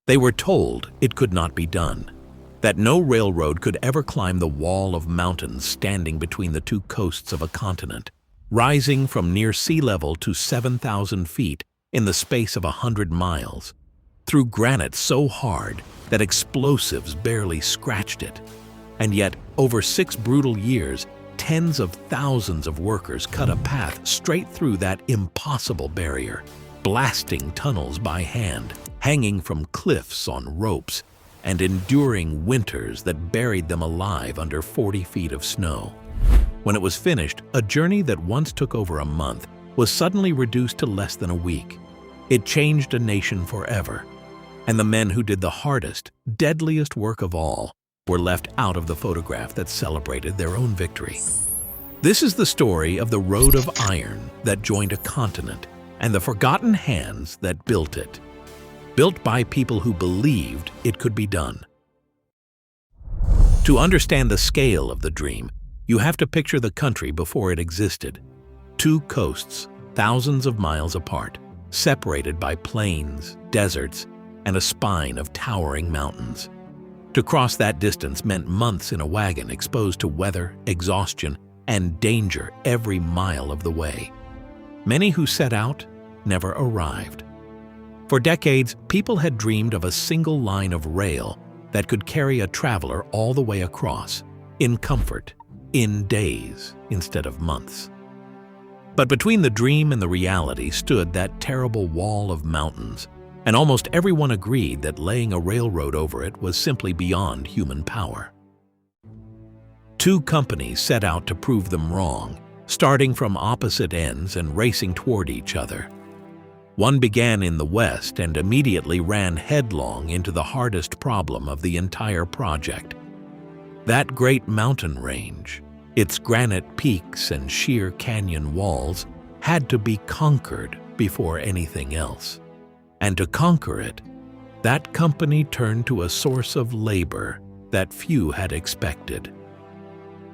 They were told it could not be done, that no railroad could ever climb the wall of mountains standing between the two coasts of a continent, rising from near sea level to 7,000 feet in the space of 100 miles, through granite so hard that explosives barely scratched it. And yet, over 6 brutal years, tens of thousands of workers cut a path straight through that impossible barrier, blasting tunnels by hand, hanging from cliffs on ropes, and enduring winters that buried them alive under 40 feet of snow. When it was finished, a journey that once took over a month was suddenly reduced to less than a week. It changed a nation forever, and the men who did the hardest, deadliest work of all were left out of the photograph that celebrated their own victory. This is the story of the road of iron that joined a continent and the forgotten hands that built it. Built by people who believed it could be done. To understand the scale of the dream, you have to picture the country before it existed. 2 coasts, thousands of miles apart, separated by plains, deserts, and a spine of towering mountains. To cross that distance meant months in a wagon exposed to weather, exhaustion, and danger every mile of the way. Many who set out never arrived. For decades, people had dreamed of a single line of rail that could carry a traveler all the way across, in comfort, in days instead of months. But between the dream and the reality stood that terrible wall of mountains, and almost everyone agreed that laying a railroad over it was simply beyond human power. 2 companies set out to prove them wrong, starting from opposite ends and racing toward each other. One began in the west and immediately ran headlong into the hardest problem of the entire project. That great mountain range, its granite peaks and sheer canyon walls, had to be conquered before anything else. And to conquer it, that company turned to a source of labor that few had expected.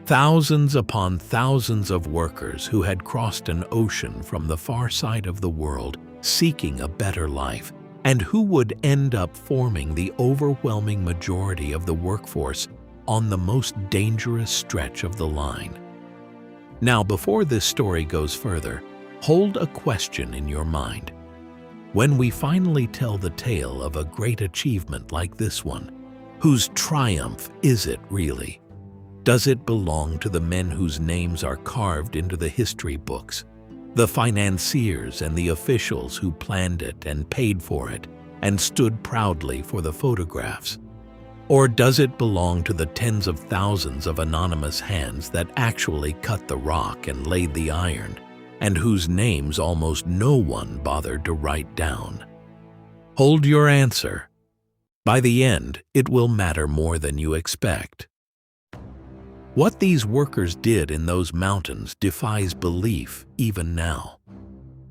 Thousands upon thousands of workers who had crossed an ocean from the far side of the world seeking a better life, and who would end up forming the overwhelming majority of the workforce on the most dangerous stretch of the line. Now, before this story goes further, hold a question in your mind. When we finally tell the tale of a great achievement like this one, whose triumph is it really? Does it belong to the men whose names are carved into the history books, the financiers and the officials who planned it and paid for it and stood proudly for the photographs? Or does it belong to the tens of thousands of anonymous hands that actually cut the rock and laid the iron, and whose names almost no one bothered to write down? Hold your answer. By the end, it will matter more than you expect. What these workers did in those mountains defies belief even now.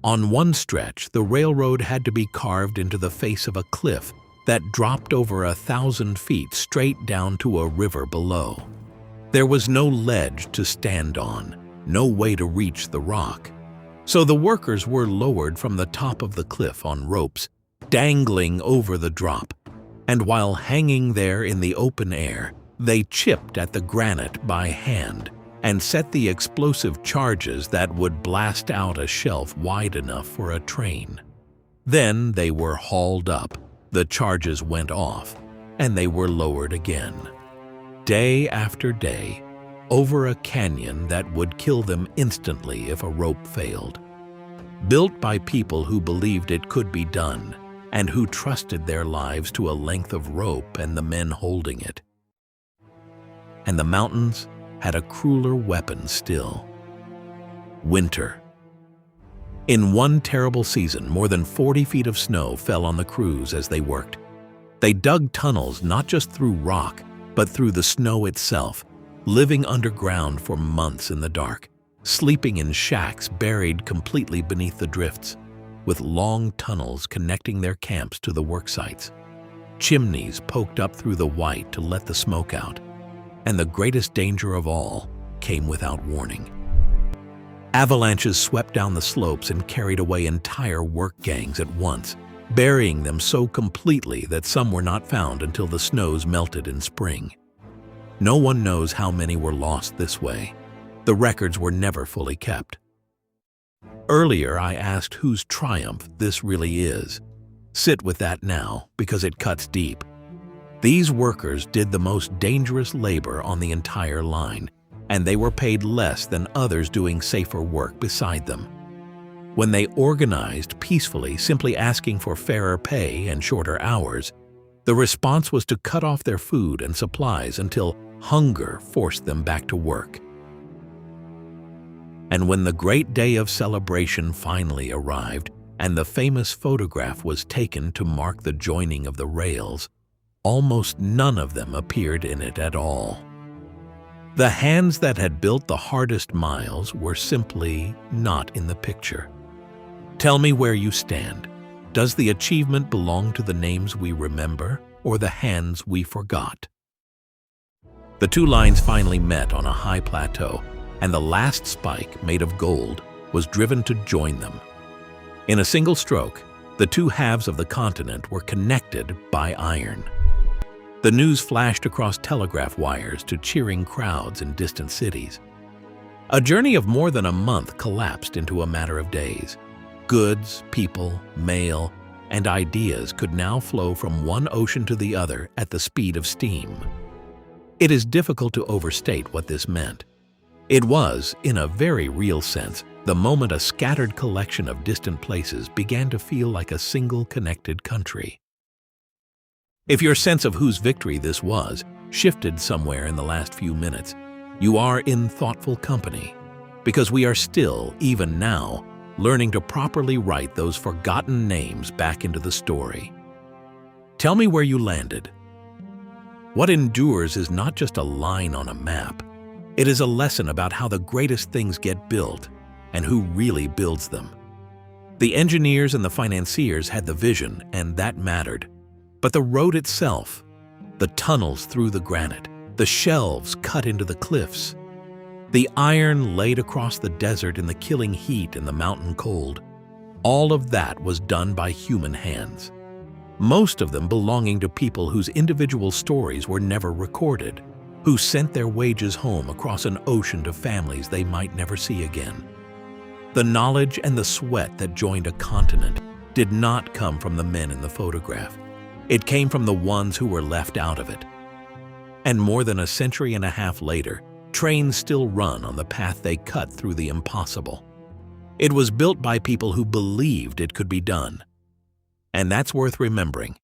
On one stretch, the railroad had to be carved into the face of a cliff that dropped over 1,000 feet straight down to a river below. There was no ledge to stand on, no way to reach the rock. So the workers were lowered from the top of the cliff on ropes, dangling over the drop, and while hanging there in the open air, they chipped at the granite by hand and set the explosive charges that would blast out a shelf wide enough for a train. Then they were hauled up, the charges went off, and they were lowered again. Day after day, over a canyon that would kill them instantly if a rope failed. Built by people who believed it could be done and who trusted their lives to a length of rope and the men holding it. And the mountains had a crueler weapon still: winter. In one terrible season, more than 40 feet of snow fell on the crews as they worked. They dug tunnels not just through rock, but through the snow itself, living underground for months in the dark, sleeping in shacks buried completely beneath the drifts, with long tunnels connecting their camps to the work sites. Chimneys poked up through the white to let the smoke out. And the greatest danger of all came without warning. Avalanches swept down the slopes and carried away entire work gangs at once, burying them so completely that some were not found until the snows melted in spring. No one knows how many were lost this way. The records were never fully kept. Earlier, I asked whose triumph this really is. Sit with that now, because it cuts deep. These workers did the most dangerous labor on the entire line, and they were paid less than others doing safer work beside them. When they organized peacefully, simply asking for fairer pay and shorter hours, the response was to cut off their food and supplies until hunger forced them back to work. And when the great day of celebration finally arrived and the famous photograph was taken to mark the joining of the rails, almost none of them appeared in it at all. The hands that had built the hardest miles were simply not in the picture. Tell me where you stand. Does the achievement belong to the names we remember or the hands we forgot? The two lines finally met on a high plateau, and the last spike, made of gold, was driven to join them. In a single stroke, the two halves of the continent were connected by iron. The news flashed across telegraph wires to cheering crowds in distant cities. A journey of more than a month collapsed into a matter of days. Goods, people, mail, and ideas could now flow from one ocean to the other at the speed of steam. It is difficult to overstate what this meant. It was, in a very real sense, the moment a scattered collection of distant places began to feel like a single connected country. If your sense of whose victory this was shifted somewhere in the last few minutes, you are in thoughtful company, because we are still, even now, learning to properly write those forgotten names back into the story. Tell me where you landed. What endures is not just a line on a map. It is a lesson about how the greatest things get built and who really builds them. The engineers and the financiers had the vision, and that mattered. But the road itself, the tunnels through the granite, the shelves cut into the cliffs, the iron laid across the desert in the killing heat and the mountain cold, all of that was done by human hands. Most of them belonging to people whose individual stories were never recorded, who sent their wages home across an ocean to families they might never see again. The knowledge and the sweat that joined a continent did not come from the men in the photograph. It came from the ones who were left out of it. And more than a century and a half later, trains still run on the path they cut through the impossible. It was built by people who believed it could be done. And that's worth remembering.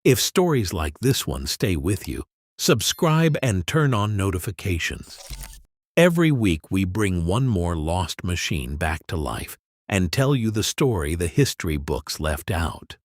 If stories like this one stay with you, subscribe and turn on notifications. Every week we bring one more lost machine back to life and tell you the story the history books left out.